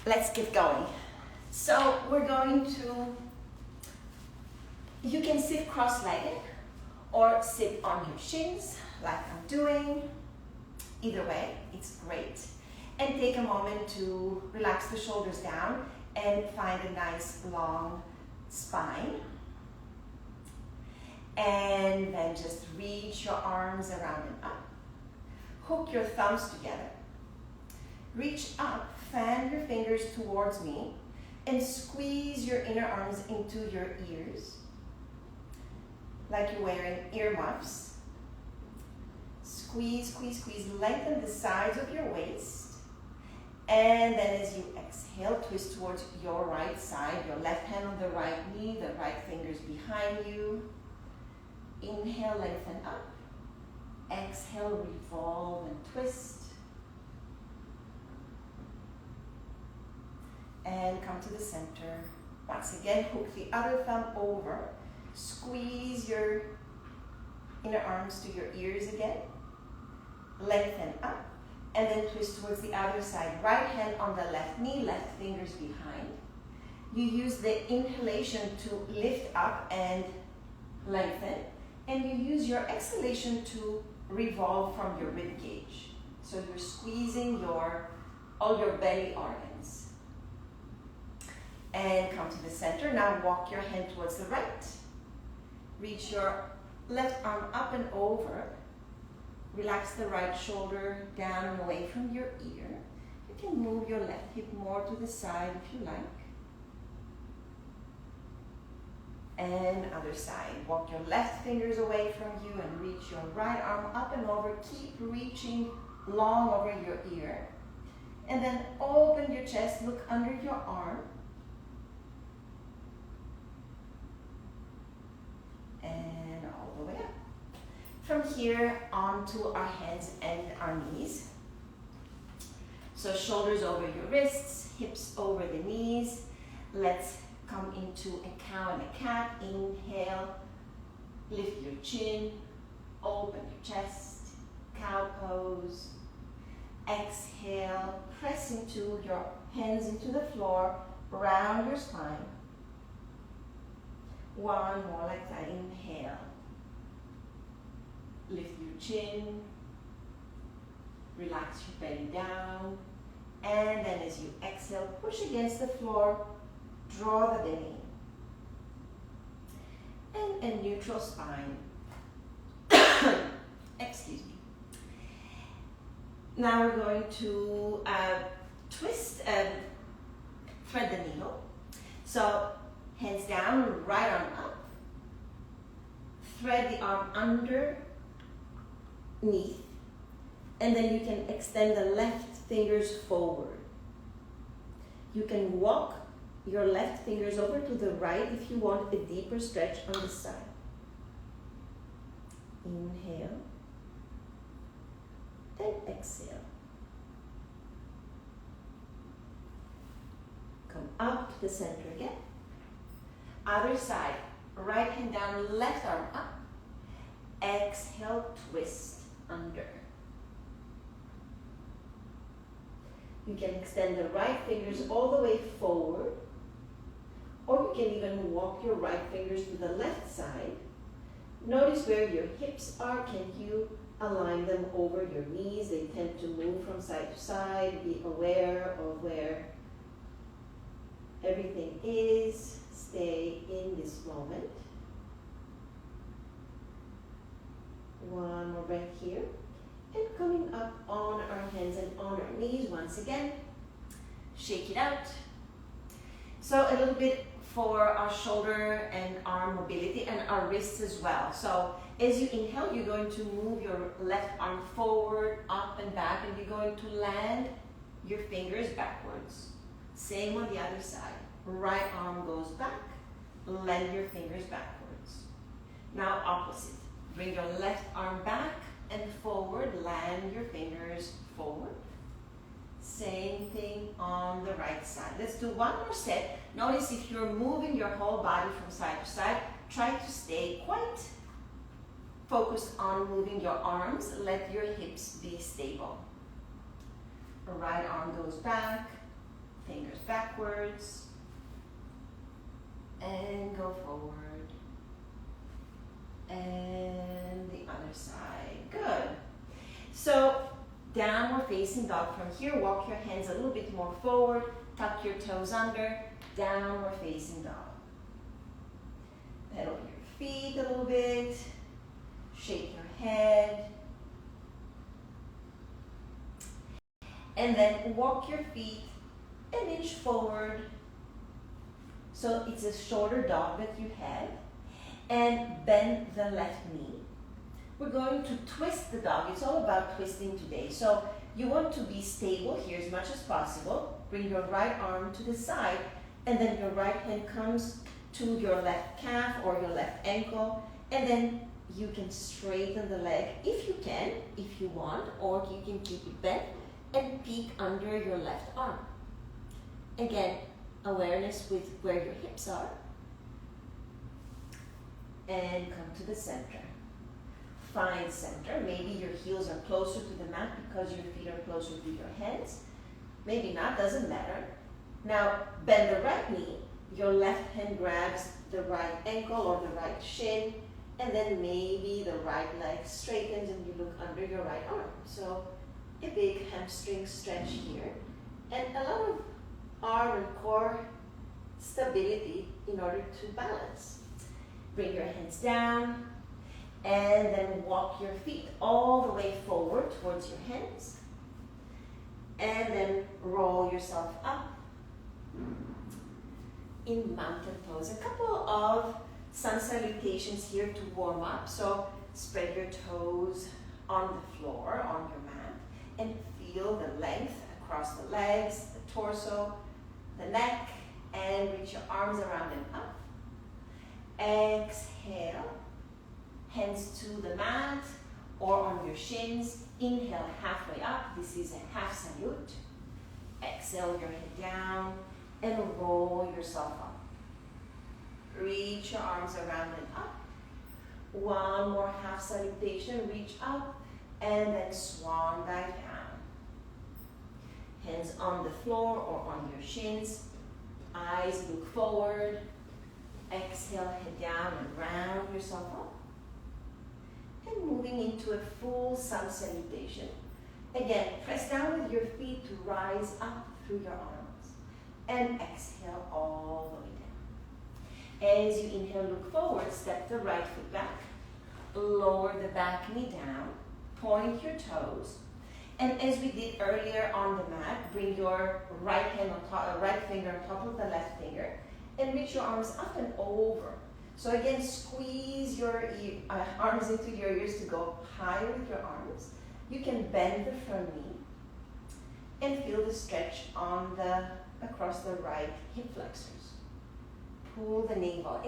let's get going. So we're going to, you can sit cross-legged or sit on your shins like I'm doing. Either way, it's great. And take a moment to relax the shoulders down and find a nice long spine. And then just reach your arms around and up. Hook your thumbs together. Reach up, fan your fingers towards me, and squeeze your inner arms into your ears, like you're wearing earmuffs. Squeeze, squeeze, squeeze, lengthen the sides of your waist. And then as you exhale, twist towards your right side, your left hand on the right knee, the right fingers behind you. Inhale, lengthen up. Exhale, revolve and twist. And come to the center. Once again, hook the other thumb over. Squeeze your inner arms to your ears again. Lengthen up. And then twist towards the other side. Right hand on the left knee, left fingers behind. You use the inhalation to lift up and lengthen. And you use your exhalation to revolve from your rib cage. So you're squeezing all your belly organs. And come to the center. Now walk your hand towards the right. Reach your left arm up and over. Relax the right shoulder down and away from your ear. You can move your left hip more to the side if you like. And other side. Walk your left fingers away from you and reach your right arm up and over. Keep reaching long over your ear. And then open your chest, look under your arm. And all the way up. From here onto our hands and our knees. So shoulders over your wrists, hips over the knees. Let's come into a cow and a cat. Inhale, lift your chin, open your chest, cow pose. Exhale, press into your hands into the floor, round your spine. One more like that. Inhale. Lift your chin. Relax your belly down. And then as you exhale, push against the floor. Draw the belly. And a neutral spine. Excuse me. Now we're going to twist, thread the needle. So hands down, right arm up. Thread the arm underneath. And then you can extend the left fingers forward. You can walk your left fingers over to the right if you want a deeper stretch on the side. Inhale. And exhale. Come up to the center again. Other side, right hand down, left arm up. Exhale, twist under. You can extend the right fingers all the way forward, or you can even walk your right fingers to the left side. Notice where your hips are. Can you align them over your knees? They tend to move from side to side. Be aware of where everything is. Stay in this moment. One more breath here. And coming up on our hands and on our knees once again. Shake it out. So a little bit for our shoulder and arm mobility and our wrists as well. So as you inhale, you're going to move your left arm forward, up and back, and you're going to land your fingers backwards. Same on the other side. Right arm goes back, land your fingers backwards. Now opposite. Bring your left arm back and forward, land your fingers forward. Same thing on the right side. Let's do one more set. Notice if you're moving your whole body from side to side, try to stay quite focused on moving your arms. Let your hips be stable. Right arm goes back, Fingers backwards. And go forward. And the other side. Good. So, downward facing dog. From here, walk your hands a little bit more forward. Tuck your toes under. Downward facing dog. Pedal your feet a little bit. Shake your head. And then walk your feet an inch forward. So it's a shorter dog that you have. And bend the left knee. We're going to twist the dog. It's all about twisting today. So you want to be stable here as much as possible. Bring your right arm to the side. And then your right hand comes to your left calf or your left ankle. And then you can straighten the leg if you can, if you want. Or you can keep it bent and peek under your left arm. Again, awareness with where your hips are. And come to the center. Find center. Maybe your heels are closer to the mat because your feet are closer to your hands. Maybe not, doesn't matter. Now, bend the right knee. Your left hand grabs the right ankle or the right shin. And then maybe the right leg straightens and you look under your right arm. So, a big hamstring stretch here. And a lot of arm and core stability in order to balance. Bring your hands down and then walk your feet all the way forward towards your hands. And then roll yourself up in mountain pose. A couple of sun salutations here to warm up. So spread your toes on the floor, on your mat, and feel the length across the legs, the torso, the neck, and reach your arms around and up. Exhale, hands to the mat or on your shins. Inhale halfway up. This is a half salute. Exhale your head down and roll yourself up. Reach your arms around and up. One more half salutation. Reach up and then swan dive down. Hands on the floor or on your shins. Eyes look forward. Exhale, head down and round yourself up. And moving into a full sun salutation. Again, press down with your feet to rise up through your arms. And exhale all the way down. As you inhale, look forward, step the right foot back. Lower the back knee down. Point your toes. And as we did earlier on the mat, bring your right hand on top, right finger on top of the left finger. And reach your arms up and over. So again, squeeze your arms into your ears to go higher with your arms. You can bend the front knee and feel the stretch on across the right hip flexors. Pull the navel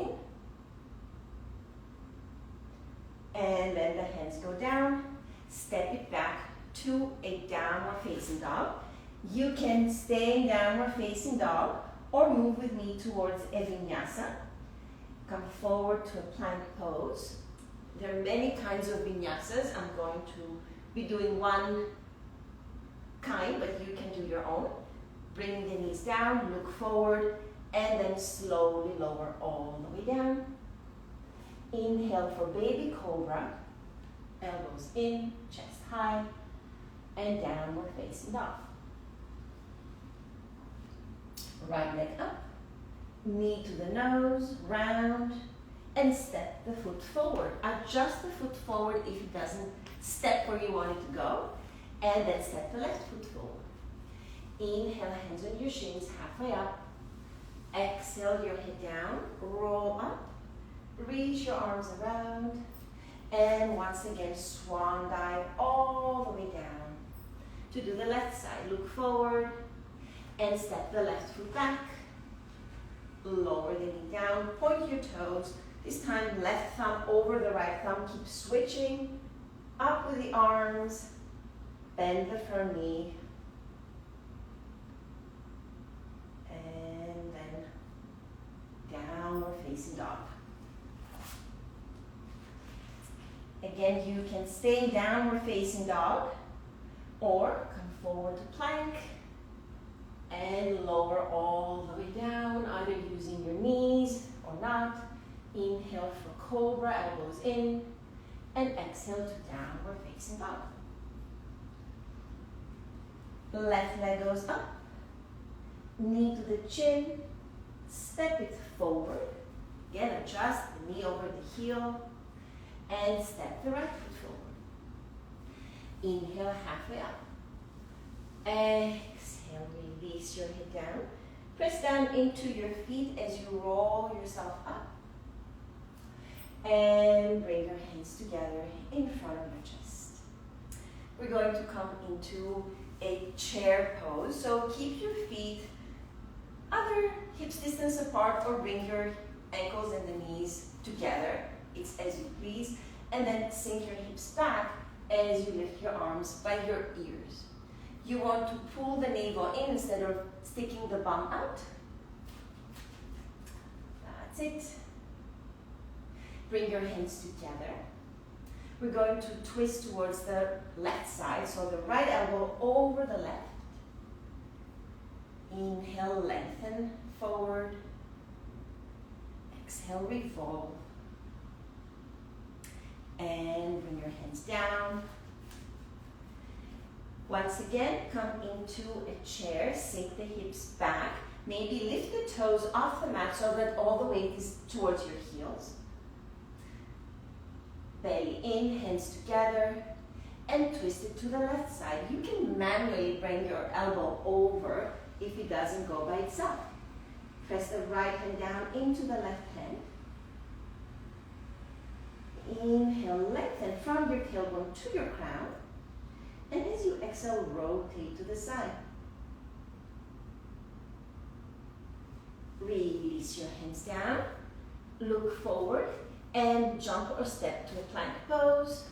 in. And then the hands go down. Step it back to a downward facing dog. You can stay in downward facing dog or move with me towards a vinyasa. Come forward to a plank pose. There are many kinds of vinyasas. I'm going to be doing one kind, but you can do your own. Bring the knees down, look forward, and then slowly lower all the way down. Inhale for baby cobra. Elbows in, chest high, and downward facing dog. Right leg up, knee to the nose, round, and step the foot forward. Adjust the foot forward if it doesn't step where you want it to go, and then step the left foot forward. Inhale, hands on your shins, halfway up. Exhale, your head down, roll up, reach your arms around, and once again, swan dive all the way down. To do the left side, look forward, and step the left foot back. Lower the knee down, point your toes. This time, left thumb over the right thumb. Keep switching. Up with the arms. Bend the front knee. And then downward facing dog. Again, you can stay downward facing dog or come forward to plank and lower Cobra, elbows in, and exhale to downward facing dog. Left leg goes up, knee to the chin, step it forward. Again, adjust the knee over the heel, and step the right foot forward. Inhale, halfway up. Exhale, release your head down. Press down into your feet as you roll yourself up. And bring your hands together in front of your chest. We're going to come into a chair pose. So keep your feet either hips distance apart or bring your ankles and the knees together. It's as you please. And then sink your hips back as you lift your arms by your ears. You want to pull the navel in instead of sticking the bum out. That's it. Bring your hands together. We're going to twist towards the left side, so the right elbow over the left. Inhale, lengthen forward. Exhale, revolve. And bring your hands down. Once again, come into a chair, sink the hips back. Maybe lift the toes off the mat so that all the weight is towards your heels. Belly in, hands together, and twist it to the left side. You can manually bring your elbow over if it doesn't go by itself. Press the right hand down into the left hand. Inhale, lengthen from your tailbone to your crown. And as you exhale, rotate to the side. Release your hands down. Look forward and jump or step to a plank pose.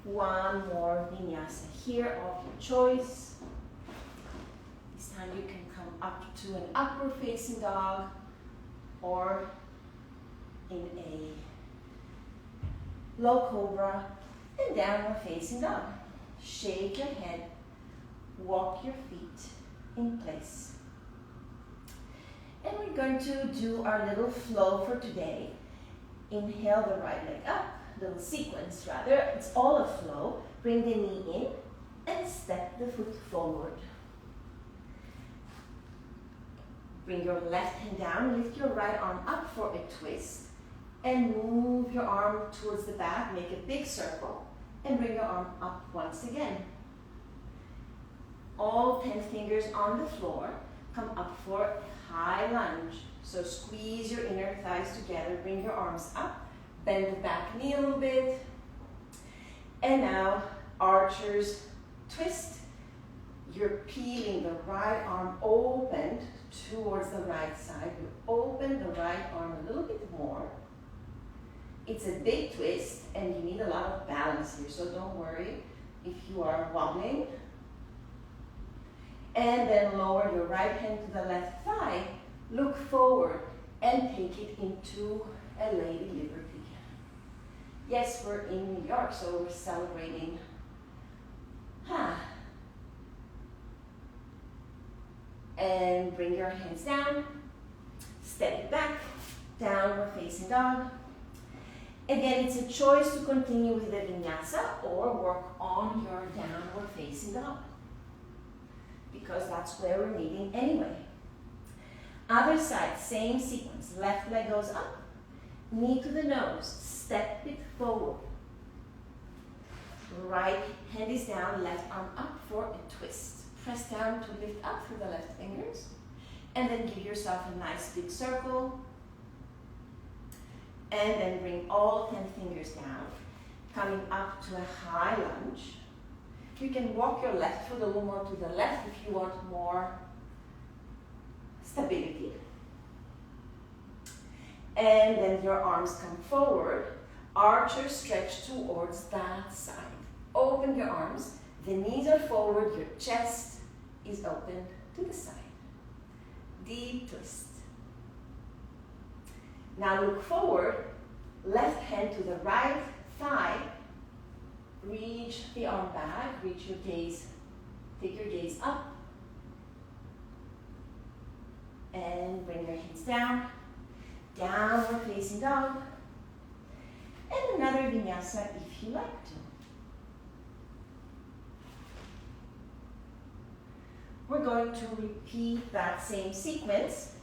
One more vinyasa here of your choice. This time you can come up to an upward facing dog or in a low cobra and downward facing dog. Shake your head, walk your feet in place. And we're going to do our little flow for today. Inhale the right leg up, little sequence rather. It's all a flow. Bring the knee in and step the foot forward. Bring your left hand down, lift your right arm up for a twist. And move your arm towards the back, make a big circle, and bring your arm up once again. All 10 fingers on the floor. Come up for a high lunge. So squeeze your inner thighs together, bring your arms up, bend the back knee a little bit. And now, archer's twist. You're peeling the right arm open towards the right side. You open the right arm a little bit more. It's a big twist and you need a lot of balance here, so don't worry if you are wobbling. And then lower your right hand to the left thigh, look forward and take it into a Lady Liberty. Yes, we're in New York, so we're celebrating. And bring your hands down, step it back, downward facing dog. Again, it's a choice to continue with the vinyasa or work on your downward facing dog, because that's where we're meeting anyway. Other side, same sequence. Left leg goes up, knee to the nose, step it forward. Right hand is down, left arm up for a twist. Press down to lift up through the left fingers, and then give yourself a nice big circle. And then bring all 10 fingers down, coming up to a high lunge. You can walk your left foot a little more to the left if you want more stability. And then your arms come forward. Archer stretch towards that side. Open your arms. The knees are forward. Your chest is open to the side. Deep twist. Now look forward, left hand to the right thigh, reach the arm back, reach your gaze, take your gaze up, and bring your hands down, downward facing dog, vinyasa if you like to. We're going to repeat that same sequence,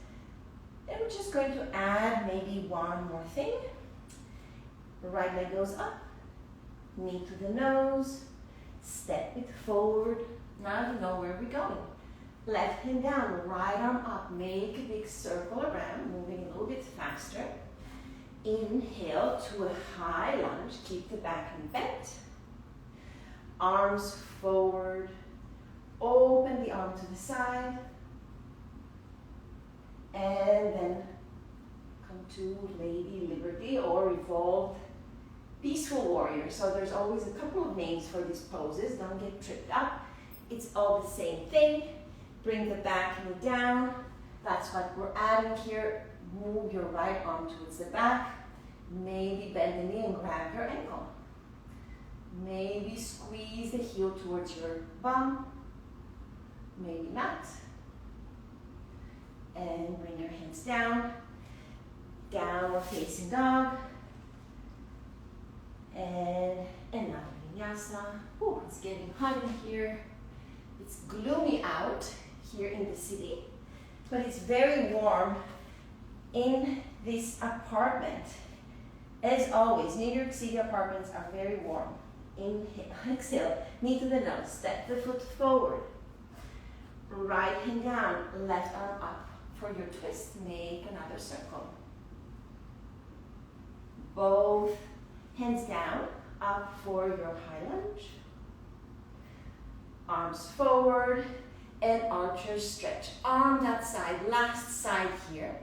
and we're just going to add maybe one more thing. Right leg goes up, knee to the nose, step it forward. Now you know where we're going. Left hand down, right arm up, make a big circle around, moving a little bit faster. Inhale to a high lunge, keep the back knee bent. Arms forward, open the arm to the side. And then come to Lady Liberty or Evolved Peaceful Warrior. So there's always a couple of names for these poses, don't get tripped up. It's all the same thing. Bring the back knee down. That's what we're adding here. Move your right arm towards the back. Maybe bend the knee and grab your ankle. Maybe squeeze the heel towards your bum. Maybe not. And bring your hands down. Downward facing dog. And another vinyasa. Ooh, it's getting hot in here. It's gloomy out here in the city, but it's very warm in this apartment. As always, New York City apartments are very warm. Inhale, exhale, knee to the nose, step the foot forward. Right hand down, left arm up. For your twist, make another circle. Both hands down, up for your high lunge. Arms forward and archer stretch. Arm that side, last side here.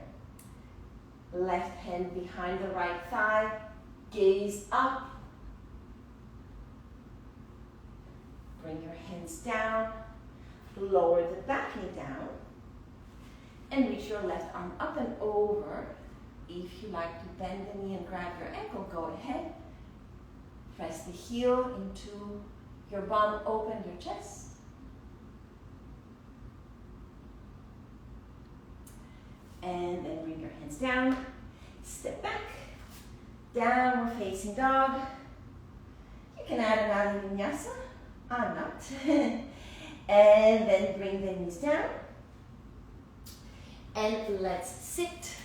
Left hand behind the right thigh, gaze up. Bring your hands down, lower the back knee down, and reach your left arm up and over. If you like to bend the knee and grab your ankle, go ahead. Press the heel into your bum, open your chest. And then bring your hands down, step back, downward facing dog. You can add another vinyasa, I'm not. And then bring the knees down. And let's sit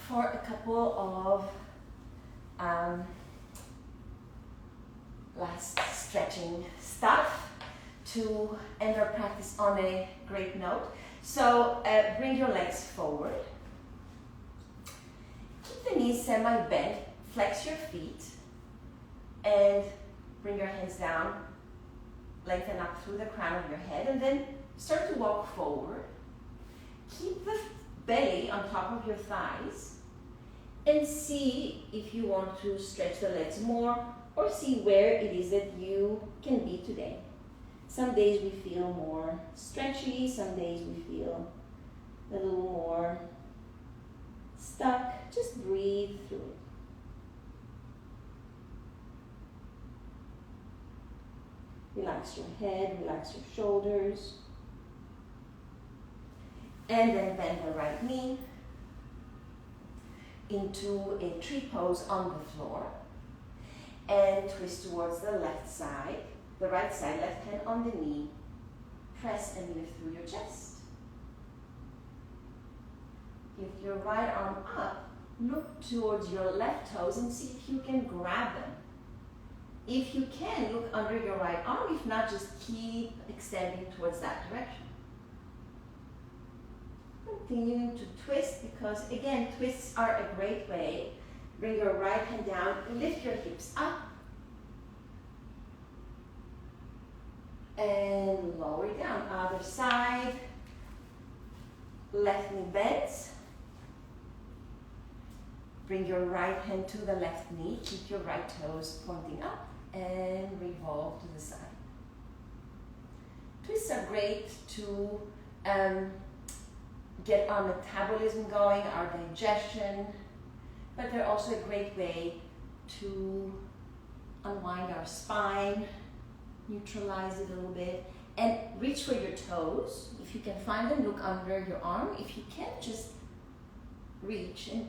for a couple of last stretching stuff to end our practice on a great note. So bring your legs forward. Keep the knees semi-bent, flex your feet, and bring your hands down, lengthen up through the crown of your head, and then start to walk forward. Keep the belly on top of your thighs, and see if you want to stretch the legs more, or see where it is that you can be today. Some days we feel more stretchy, some days we feel a little more stuck. Just breathe through it. Relax your head, relax your shoulders. And then bend the right knee into a tree pose on the floor. And twist towards the left side. The right side, left hand on the knee. Press and lift through your chest. Lift your right arm up. Look towards your left toes and see if you can grab them. If you can, look under your right arm. If not, just keep extending towards that direction. Continuing to twist, because again, twists are a great way. Bring your right hand down, lift your hips up. And lower it down. Other side. Left knee bends. Bring your right hand to the left knee. Keep your right toes pointing up. And revolve to the side. Twists are great to get our metabolism going, our digestion. But they're also a great way to unwind our spine. Neutralize it a little bit, and reach for your toes. If you can find them, look under your arm. If you can't, just reach and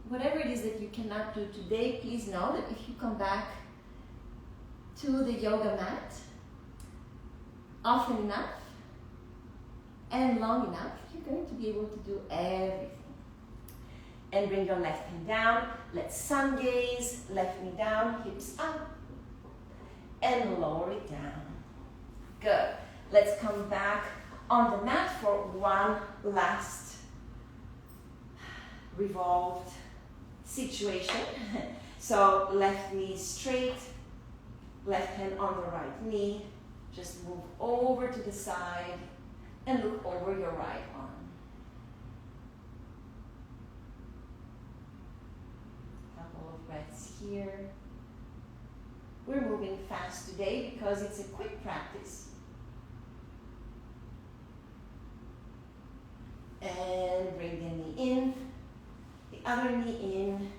whatever it is that you cannot do today, please know that if you come back to the yoga mat often enough and long enough, you're going to be able to do everything. And bring your left hand down. Let's sun gaze. Left knee down, hips up. And lower it down. Good. Let's come back on the mat for one last revolved situation. So left knee straight, left hand on the right knee. Just move over to the side and look over your right arm. Couple of breaths here. We're moving fast today because it's a quick practice. And bring the knee in, the other knee in,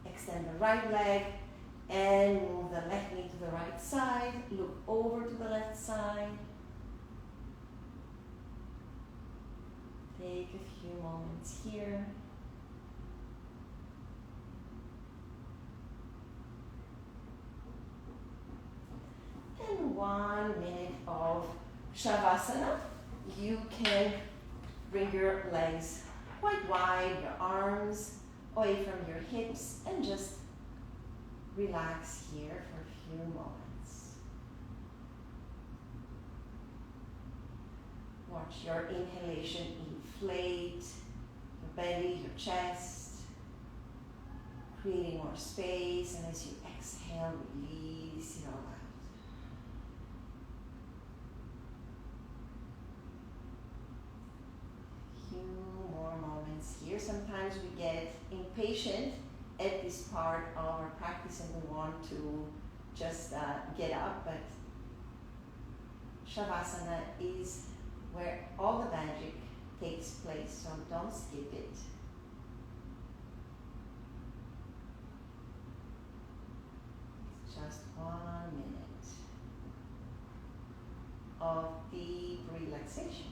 extend the right leg, and move the left knee to the right side, look over to the left side. Take a few moments here. And 1 minute of Shavasana. You can bring your legs quite wide, your arms away from your hips, and just relax here for a few moments. Watch your inhalation inflate your belly, your chest, creating more space, and as you exhale, release it all out. Few more moments here. Sometimes we get impatient at this part of our practice and we want to just get up, but Shavasana is where all the magic takes place, so don't skip it. It's just 1 minute of deep relaxation.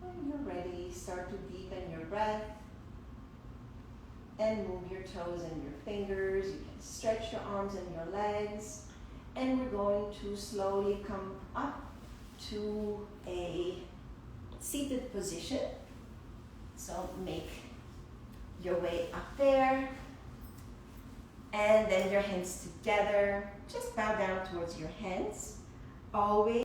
When you're ready, start to deepen your breath and move your toes and your fingers. You can stretch your arms and your legs, and we're going to slowly come up to a seated position. So make your way up there, and then your hands together. Just bow down towards your hands. Always